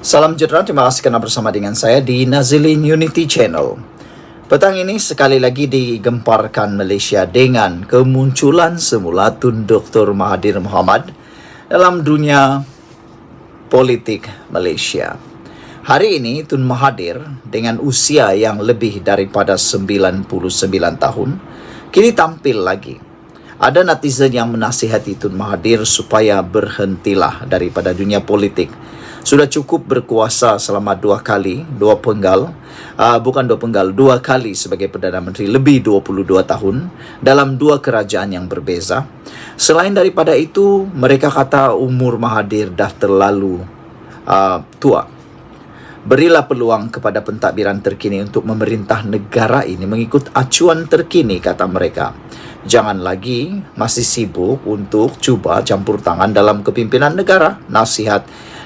Salam sejahtera, terima kasih kerana bersama dengan saya di Nazilin Unity Channel. Petang ini sekali lagi digemparkan Malaysia dengan kemunculan semula Tun Dr. Mahathir Mohamad dalam dunia politik Malaysia. Hari ini Tun Mahathir dengan usia yang lebih daripada 99 tahun kini tampil lagi. Ada netizen yang menasihati Tun Mahathir supaya berhentilah daripada dunia politik. Sudah cukup berkuasa selama dua kali sebagai Perdana Menteri, lebih 22 tahun dalam dua kerajaan yang berbeza. Selain daripada itu, mereka kata umur Mahathir dah terlalu tua. Berilah peluang kepada pentadbiran terkini untuk memerintah negara ini mengikut acuan terkini, kata mereka. Jangan lagi masih sibuk untuk cuba campur tangan dalam kepimpinan negara, nasihat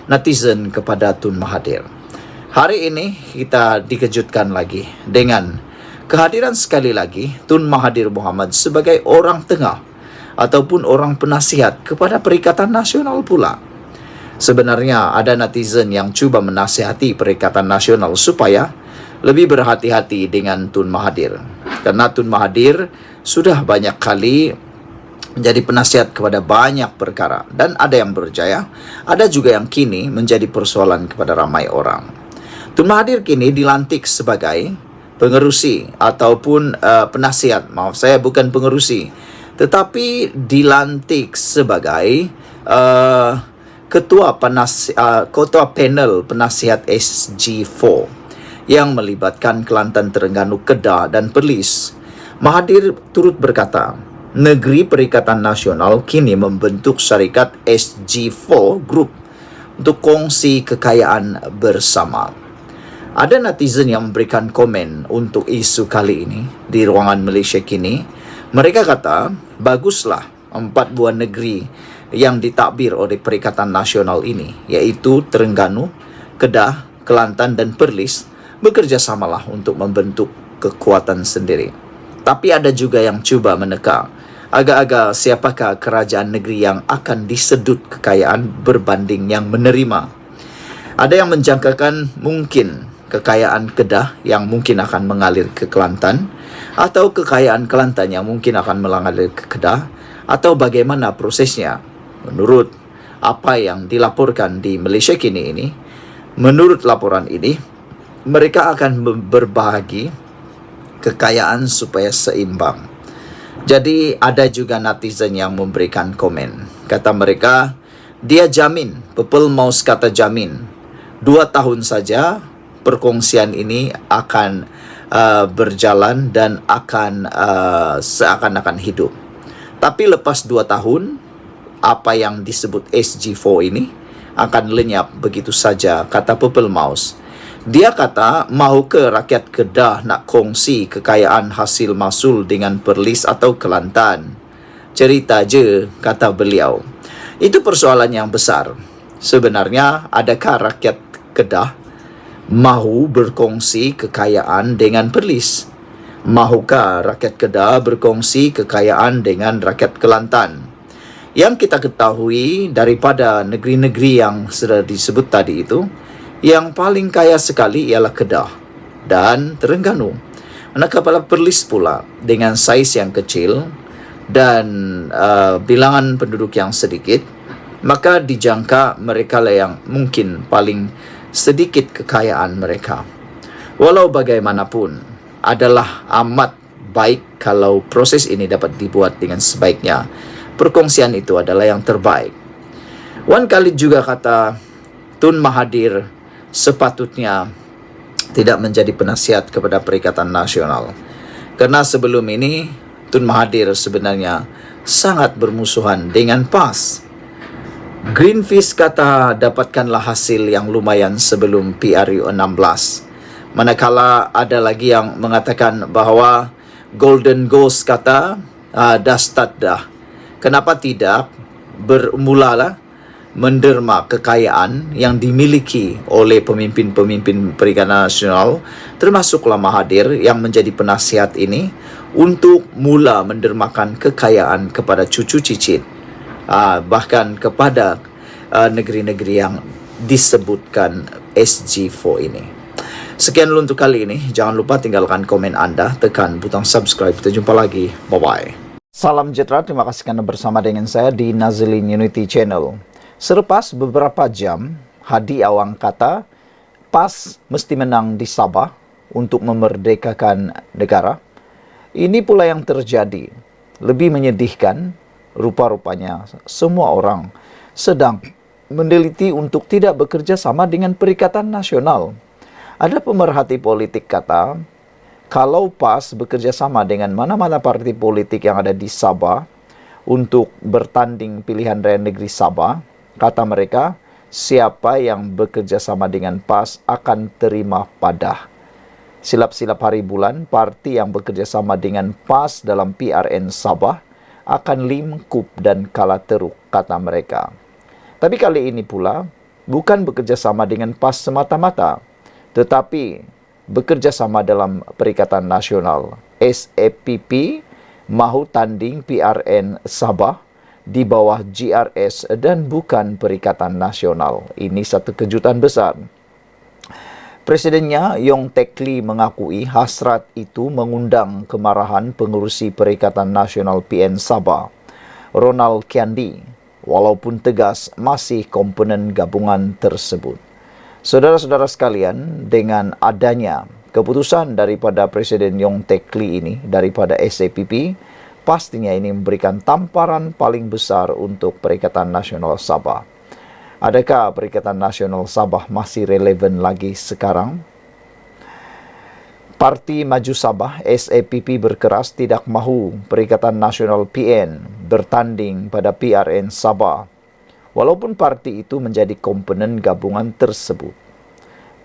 netizen kepada Tun Mahathir. Hari ini kita dikejutkan lagi dengan kehadiran sekali lagi Tun Mahathir Mohamad sebagai orang tengah ataupun orang penasihat kepada Perikatan Nasional pula. Sebenarnya ada netizen yang cuba menasihati Perikatan Nasional supaya lebih berhati-hati dengan Tun Mahathir. Karena Tun Mahathir sudah banyak kali menjadi penasihat kepada banyak perkara dan ada yang berjaya, ada juga yang kini menjadi persoalan kepada ramai orang. Tun Mahathir kini dilantik sebagai pengerusi ataupun penasihat. Maaf, saya bukan pengerusi, tetapi dilantik sebagai ketua panel penasihat SG4 yang melibatkan Kelantan, Terengganu, Kedah dan Perlis. Mahathir turut berkata, negeri Perikatan Nasional kini membentuk syarikat SG4 Group untuk kongsi kekayaan bersama. Ada netizen yang memberikan komen untuk isu kali ini di ruangan Malaysia kini. Mereka kata, baguslah 4 buah negeri yang ditadbir oleh Perikatan Nasional ini, iaitu Terengganu, Kedah, Kelantan dan Perlis, bekerjasamalah untuk membentuk kekuatan sendiri. Tapi ada juga yang cuba meneka agak-agak siapakah kerajaan negeri yang akan disedut kekayaan berbanding yang menerima. Ada yang menjangkakan mungkin kekayaan Kedah yang mungkin akan mengalir ke Kelantan, atau kekayaan Kelantan yang mungkin akan mengalir ke Kedah, atau bagaimana prosesnya. Menurut apa yang dilaporkan di Malaysia kini ini, menurut laporan ini, mereka akan berbahagi kekayaan supaya seimbang. Jadi ada juga netizen yang memberikan komen. Kata mereka, dia jamin, Pepel Maus kata jamin, 2 tahun saja perkongsian ini akan berjalan dan akan seakan-akan hidup. Tapi lepas 2 tahun, apa yang disebut SG4 ini akan lenyap begitu saja, kata Pepel Maus. Dia kata, mahu ke rakyat Kedah nak kongsi kekayaan hasil masul dengan Perlis atau Kelantan? Cerita je, kata beliau. Itu persoalan yang besar. Sebenarnya, adakah rakyat Kedah mahu berkongsi kekayaan dengan Perlis? Mahukah rakyat Kedah berkongsi kekayaan dengan rakyat Kelantan? Yang kita ketahui daripada negeri-negeri yang sudah disebut tadi itu, yang paling kaya sekali ialah Kedah dan Terengganu. Manakala Perlis pula dengan saiz yang kecil dan bilangan penduduk yang sedikit, maka dijangka mereka lah yang mungkin paling sedikit kekayaan mereka. Walau bagaimanapun, adalah amat baik kalau proses ini dapat dibuat dengan sebaiknya. Perkongsian itu adalah yang terbaik. Wan Khalid juga kata, Tun Mahathir sepatutnya tidak menjadi penasihat kepada Perikatan Nasional. Kerana sebelum ini, Tun Mahathir sebenarnya sangat bermusuhan dengan PAS. Greenpeace kata dapatkanlah hasil yang lumayan sebelum PRU 16. Manakala ada lagi yang mengatakan bahawa Golden Ghost kata dah start dah. Kenapa tidak bermulalah menderma kekayaan yang dimiliki oleh pemimpin-pemimpin Perikatan Nasional, termasuklah Mahathir yang menjadi penasihat ini, untuk mula mendermakan kekayaan kepada cucu cicit, bahkan kepada negeri-negeri yang disebutkan SG4 ini. Sekian dulu untuk kali ini. Jangan lupa tinggalkan komen Anda, tekan butang subscribe. Kita jumpa lagi. Bye-bye. Salam sejahtera, terima kasih karena bersama dengan saya di Nazilin Unity Channel. Selepas beberapa jam, Hadi Awang kata PAS mesti menang di Sabah untuk memerdekakan negara. Ini pula yang terjadi. Lebih menyedihkan, rupa-rupanya semua orang sedang meneliti untuk tidak bekerja sama dengan Perikatan Nasional. Ada pemerhati politik kata, kalau PAS bekerja sama dengan mana-mana parti politik yang ada di Sabah untuk bertanding pilihan raya negeri Sabah, kata mereka, siapa yang bekerja sama dengan PAS akan terima padah. Silap-silap hari bulan, parti yang bekerja sama dengan PAS dalam PRN Sabah akan lingkup dan kalah teruk, kata mereka. Tapi kali ini pula, bukan bekerja sama dengan PAS semata-mata, tetapi bekerja sama dalam Perikatan Nasional. SAPP mahu tanding PRN Sabah di bawah GRS dan bukan Perikatan Nasional. Ini satu kejutan besar. Presidennya Yong Tekli mengakui hasrat itu mengundang kemarahan pengurusi Perikatan Nasional PN Sabah, Ronald Kiandi, walaupun tegas masih komponen gabungan tersebut. Saudara-saudara sekalian, dengan adanya keputusan daripada Presiden Yong Tekli ini, daripada SAPP, pastinya ini memberikan tamparan paling besar untuk Perikatan Nasional Sabah. Adakah Perikatan Nasional Sabah masih relevan lagi sekarang? Parti Maju Sabah, SAPP berkeras tidak mahu Perikatan Nasional PN bertanding pada PRN Sabah, walaupun parti itu menjadi komponen gabungan tersebut.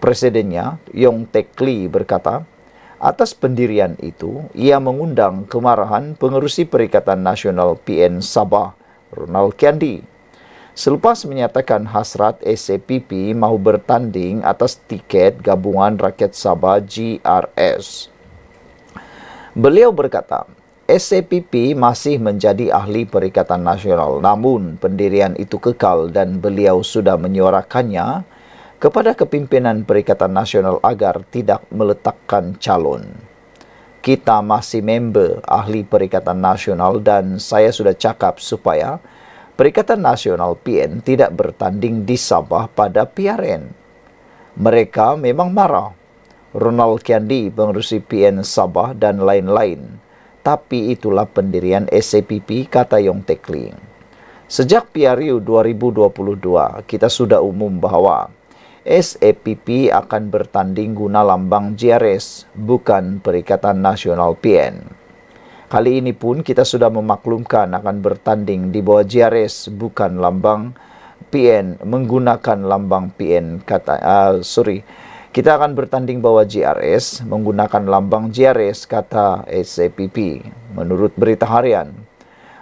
Presidennya, Yong Tekli berkata, atas pendirian itu, ia mengundang kemarahan pengurusi Perikatan Nasional PN Sabah, Ronald Kiandi. Selepas menyatakan hasrat SAPP mahu bertanding atas tiket Gabungan Rakyat Sabah GRS. Beliau berkata, SAPP masih menjadi ahli Perikatan Nasional, namun pendirian itu kekal dan beliau sudah menyuarakannya kepada kepimpinan Perikatan Nasional agar tidak meletakkan calon. Kita masih member ahli Perikatan Nasional dan saya sudah cakap supaya Perikatan Nasional PN tidak bertanding di Sabah pada PRN. Mereka memang marah. Ronald Kiandi, pengurusi PN Sabah dan lain-lain. Tapi itulah pendirian SAPP, kata Yong Tekli. Sejak PRU 2022, kita sudah umum bahwa SAPP akan bertanding guna lambang GRS, bukan Perikatan Nasional PN. Kali ini pun kita sudah memaklumkan akan bertanding di bawah GRS, bukan lambang PN, menggunakan lambang PN. Kita akan bertanding bawah GRS menggunakan lambang GRS, kata SAPP, menurut Berita Harian.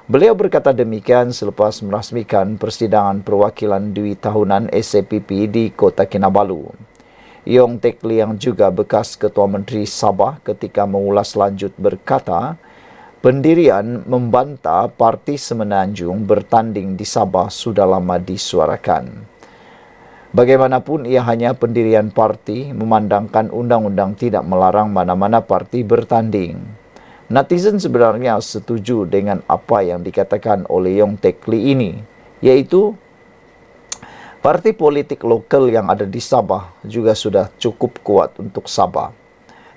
Beliau berkata demikian selepas merasmikan persidangan perwakilan dui tahunan SAPP di Kota Kinabalu. Yong Tekli yang juga bekas Ketua Menteri Sabah ketika mengulas lanjut berkata, pendirian membantah Parti Semenanjung bertanding di Sabah sudah lama disuarakan. Bagaimanapun ia hanya pendirian parti, memandangkan undang-undang tidak melarang mana-mana parti bertanding. Netizen sebenarnya setuju dengan apa yang dikatakan oleh Yong Tekli ini, yaitu parti politik lokal yang ada di Sabah juga sudah cukup kuat untuk Sabah.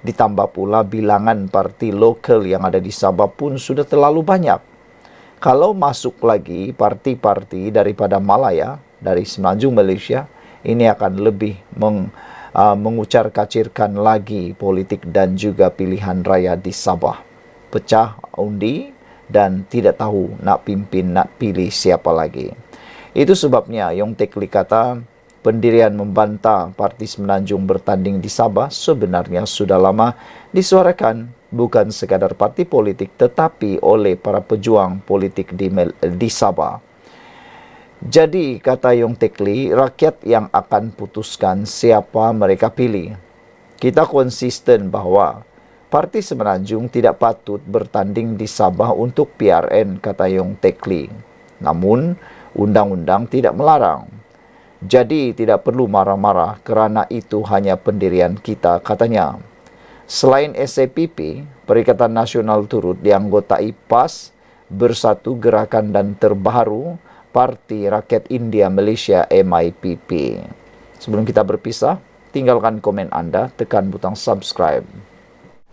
Ditambah pula bilangan parti lokal yang ada di Sabah pun sudah terlalu banyak. Kalau masuk lagi parti-parti daripada Malaya, dari Semenanjung Malaysia, ini akan lebih mengucar-kacirkan lagi politik dan juga pilihan raya di Sabah. Pecah undi dan tidak tahu nak pimpin, nak pilih siapa lagi. Itu sebabnya Yong Tekli kata pendirian membantah Parti Semenanjung bertanding di Sabah sebenarnya sudah lama disuarakan, bukan sekadar parti politik tetapi oleh para pejuang politik di Sabah. Jadi, kata Yong Tekli, rakyat yang akan putuskan siapa mereka pilih. Kita konsisten bahwa Parti Semenanjung tidak patut bertanding di Sabah untuk PRN, kata Yong Tekli. Namun, undang-undang tidak melarang. Jadi tidak perlu marah-marah kerana itu hanya pendirian kita, katanya. Selain SAPP, Perikatan Nasional turut dianggotai PAS, Bersatu Gerakan dan Terbaru, Parti Rakyat India Malaysia MIPP. Sebelum kita berpisah, tinggalkan komen anda, tekan butang subscribe.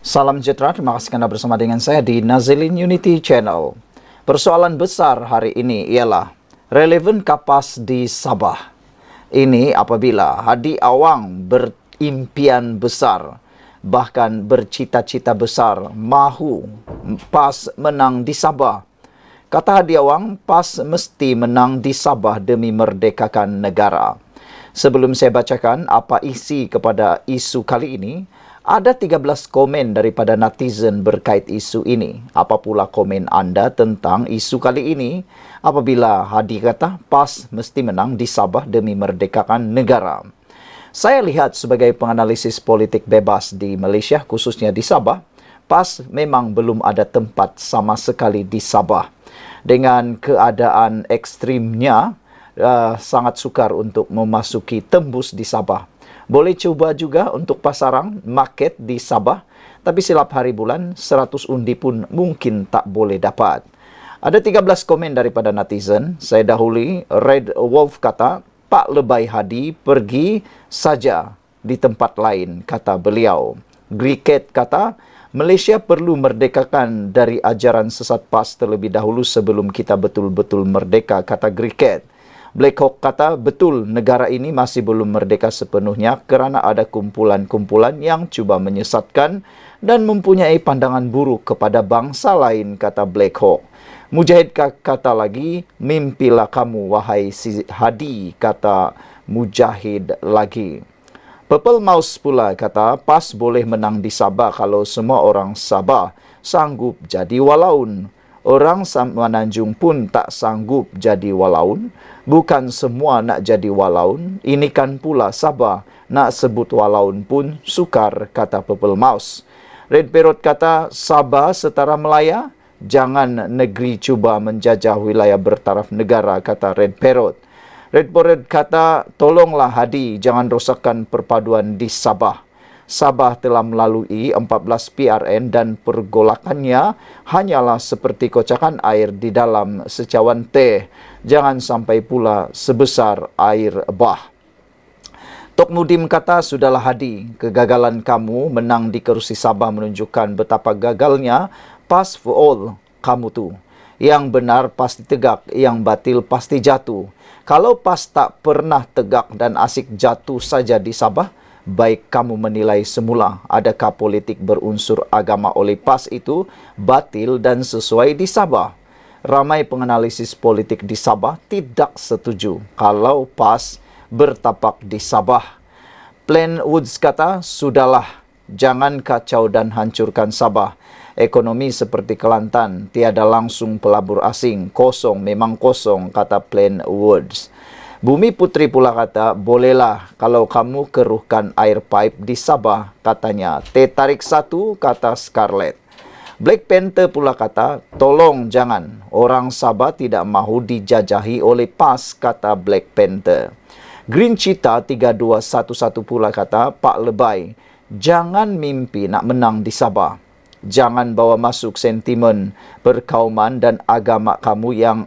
Salam sejahtera, terima kasih Anda bersama dengan saya di Nazilin Unity Channel. Persoalan besar hari ini ialah relevan kapas di Sabah. Ini apabila Hadi Awang berimpian besar, bahkan bercita-cita besar, mahu PAS menang di Sabah. Kata Hadi Awang, PAS mesti menang di Sabah demi merdekakan negara. Sebelum saya bacakan apa isi kepada isu kali ini, ada 13 komen daripada netizen berkait isu ini. Apa pula komen anda tentang isu kali ini? Apabila Hadi kata PAS mesti menang di Sabah demi merdekakan negara. Saya lihat sebagai penganalisis politik bebas di Malaysia, khususnya di Sabah, PAS memang belum ada tempat sama sekali di Sabah. Dengan keadaan ekstrimnya, sangat sukar untuk memasuki tembus di Sabah. Boleh cuba juga untuk pasaran market di Sabah, tapi silap hari bulan 100 undi pun mungkin tak boleh dapat. Ada 13 komen daripada netizen. Saya dahului. Red Wolf kata, Pak Lebay Hadi pergi saja di tempat lain, kata beliau. Griket kata, Malaysia perlu merdekakan dari ajaran sesat PAS terlebih dahulu sebelum kita betul-betul merdeka, kata Griket. Black Hawk kata, betul negara ini masih belum merdeka sepenuhnya kerana ada kumpulan-kumpulan yang cuba menyesatkan dan mempunyai pandangan buruk kepada bangsa lain, kata Black Hawk. Mujahid kata lagi, mimpilah kamu wahai si Hadi, kata Mujahid lagi. Purple Mouse pula kata, PAS boleh menang di Sabah kalau semua orang Sabah sanggup jadi walaun. Orang Semenanjung pun tak sanggup jadi walaun. Bukan semua nak jadi walaun. Ini kan pula Sabah. Nak sebut walaun pun sukar, kata Purple Mouse. Red Parrot kata, Sabah setara Melaya. Jangan negeri cuba menjajah wilayah bertaraf negara, kata Red Parrot. Red Parrot kata, tolonglah Hadi, jangan rosakkan perpaduan di Sabah. Sabah telah melalui 14 PRN dan pergolakannya hanyalah seperti kocakan air di dalam secawan teh. Jangan sampai pula sebesar air bah. Tok Mudim kata, sudahlah Hadi, kegagalan kamu menang di kerusi Sabah menunjukkan betapa gagalnya PAS for all kamu tu. Yang benar pasti tegak, yang batil pasti jatuh. Kalau PAS tak pernah tegak dan asik jatuh saja di Sabah, baik kamu menilai semula adakah politik berunsur agama oleh PAS itu batil dan sesuai di Sabah. Ramai penganalisis politik di Sabah tidak setuju kalau PAS bertapak di Sabah. Plain Woods kata, sudahlah, jangan kacau dan hancurkan Sabah. Ekonomi seperti Kelantan, tiada langsung pelabur asing, kosong memang kosong, kata Plain Woods. Bumi Putri pula kata, bolehlah kalau kamu keruhkan air pipe di Sabah, katanya. Teh tarik satu, kata Scarlett. Black Panther pula kata, tolong jangan, orang Sabah tidak mahu dijajahi oleh PAS, kata Black Panther. Green Cheetah 3211 pula kata, Pak Lebay, jangan mimpi nak menang di Sabah. Jangan bawa masuk sentimen perkauman dan agama kamu yang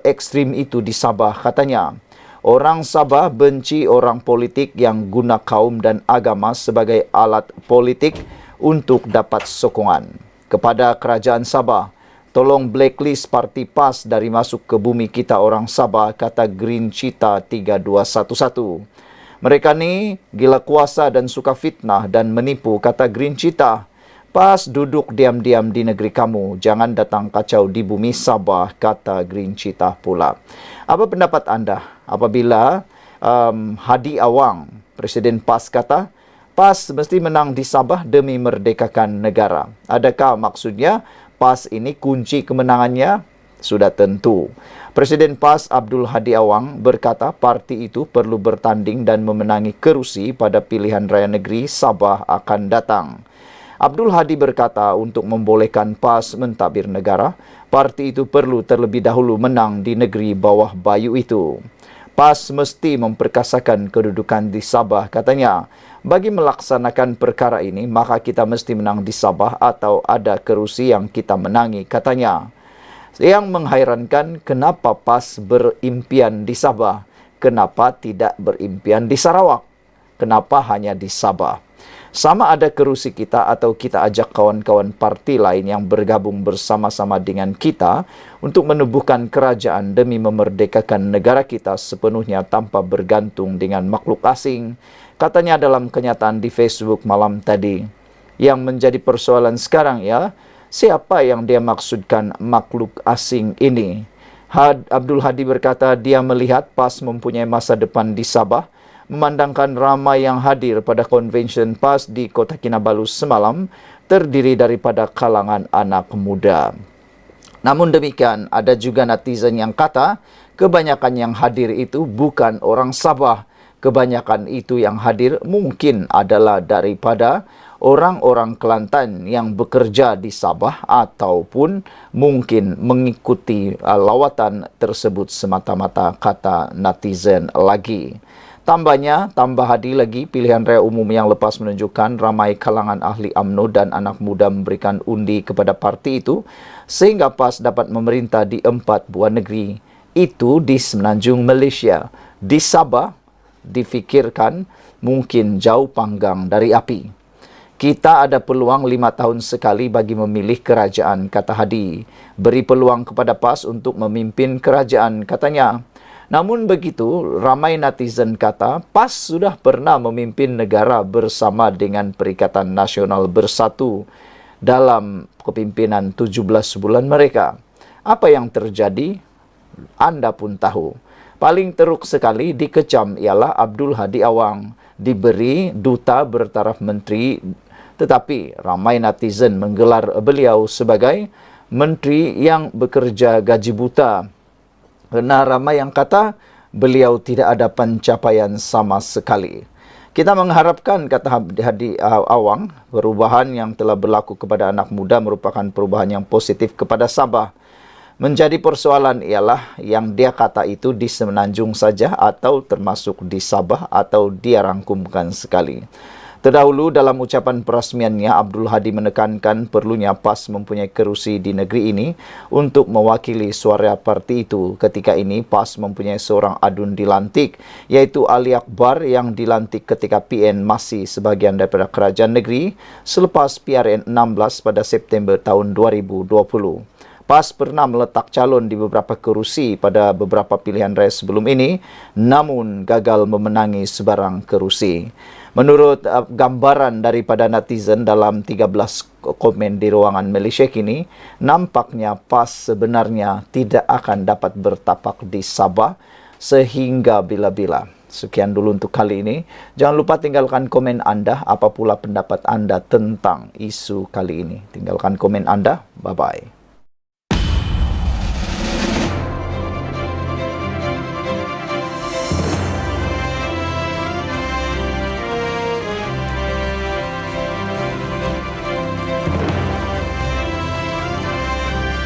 ekstrim itu di Sabah, katanya. Orang Sabah benci orang politik yang guna kaum dan agama sebagai alat politik untuk dapat sokongan. Kepada kerajaan Sabah, tolong blacklist parti PAS dari masuk ke bumi kita orang Sabah, kata Green Cheetah 3211. Mereka ni gila kuasa dan suka fitnah dan menipu, kata Green Cheetah. PAS duduk diam-diam di negeri kamu, jangan datang kacau di bumi Sabah, kata Green Cheetah pula. Apa pendapat anda apabila Hadi Awang, Presiden PAS kata, PAS mesti menang di Sabah demi merdekakan negara. Adakah maksudnya PAS ini kunci kemenangannya? Sudah tentu. Presiden PAS Abdul Hadi Awang berkata parti itu perlu bertanding dan memenangi kerusi pada pilihan raya negeri Sabah akan datang. Abdul Hadi berkata untuk membolehkan PAS mentadbir negara, parti itu perlu terlebih dahulu menang di negeri bawah bayu itu. PAS mesti memperkasakan kedudukan di Sabah, katanya. Bagi melaksanakan perkara ini, maka kita mesti menang di Sabah atau ada kerusi yang kita menangi, katanya. Yang menghairankan, kenapa PAS berimpian di Sabah? Kenapa tidak berimpian di Sarawak? Kenapa hanya di Sabah? Sama ada kerusi kita atau kita ajak kawan-kawan parti lain yang bergabung bersama-sama dengan kita untuk menubuhkan kerajaan demi memerdekakan negara kita sepenuhnya tanpa bergantung dengan makhluk asing, katanya dalam kenyataan di Facebook malam tadi. Yang menjadi persoalan sekarang ya, siapa yang dia maksudkan makhluk asing ini? Abdul Hadi berkata dia melihat PAS mempunyai masa depan di Sabah, memandangkan ramai yang hadir pada konvensyen PAS di Kota Kinabalu semalam terdiri daripada kalangan anak muda. Namun demikian, ada juga netizen yang kata kebanyakan yang hadir itu bukan orang Sabah. Kebanyakan itu yang hadir mungkin adalah daripada orang-orang Kelantan yang bekerja di Sabah ataupun mungkin mengikuti lawatan tersebut semata-mata, kata netizen lagi. Tambah Hadi lagi, pilihan raya umum yang lepas menunjukkan ramai kalangan ahli UMNO dan anak muda memberikan undi kepada parti itu sehingga PAS dapat memerintah di 4 buah negeri. Itu di Semenanjung Malaysia. Di Sabah difikirkan mungkin jauh panggang dari api. Kita ada peluang 5 tahun sekali bagi memilih kerajaan, kata Hadi. Beri peluang kepada PAS untuk memimpin kerajaan, katanya. Namun begitu, ramai netizen kata PAS sudah pernah memimpin negara bersama dengan Perikatan Nasional Bersatu dalam kepimpinan 17 bulan mereka. Apa yang terjadi? Anda pun tahu. Paling teruk sekali dikecam ialah Abdul Hadi Awang, diberi duta bertaraf menteri, tetapi ramai netizen menggelar beliau sebagai menteri yang bekerja gaji buta. Karena ramai yang kata beliau tidak ada pencapaian sama sekali. Kita mengharapkan, kata Hadi Awang, perubahan yang telah berlaku kepada anak muda merupakan perubahan yang positif kepada Sabah. Menjadi persoalan ialah yang dia kata itu di Semenanjung saja atau termasuk di Sabah atau dia rangkumkan sekali. Terdahulu dalam ucapan perasmiannya, Abdul Hadi menekankan perlunya PAS mempunyai kerusi di negeri ini untuk mewakili suara parti itu. Ketika ini PAS mempunyai seorang adun dilantik, yaitu Ali Akbar yang dilantik ketika PN masih sebahagian daripada kerajaan negeri selepas PRN 16 pada September tahun 2020. PAS pernah meletak calon di beberapa kerusi pada beberapa pilihan raya sebelum ini, namun gagal memenangi sebarang kerusi. Menurut gambaran daripada netizen dalam 13 komen di ruangan Malaysia kini, nampaknya PAS sebenarnya tidak akan dapat bertapak di Sabah sehingga bila-bila. Sekian dulu untuk kali ini. Jangan lupa tinggalkan komen anda, apa pula pendapat anda tentang isu kali ini. Tinggalkan komen anda. Bye-bye.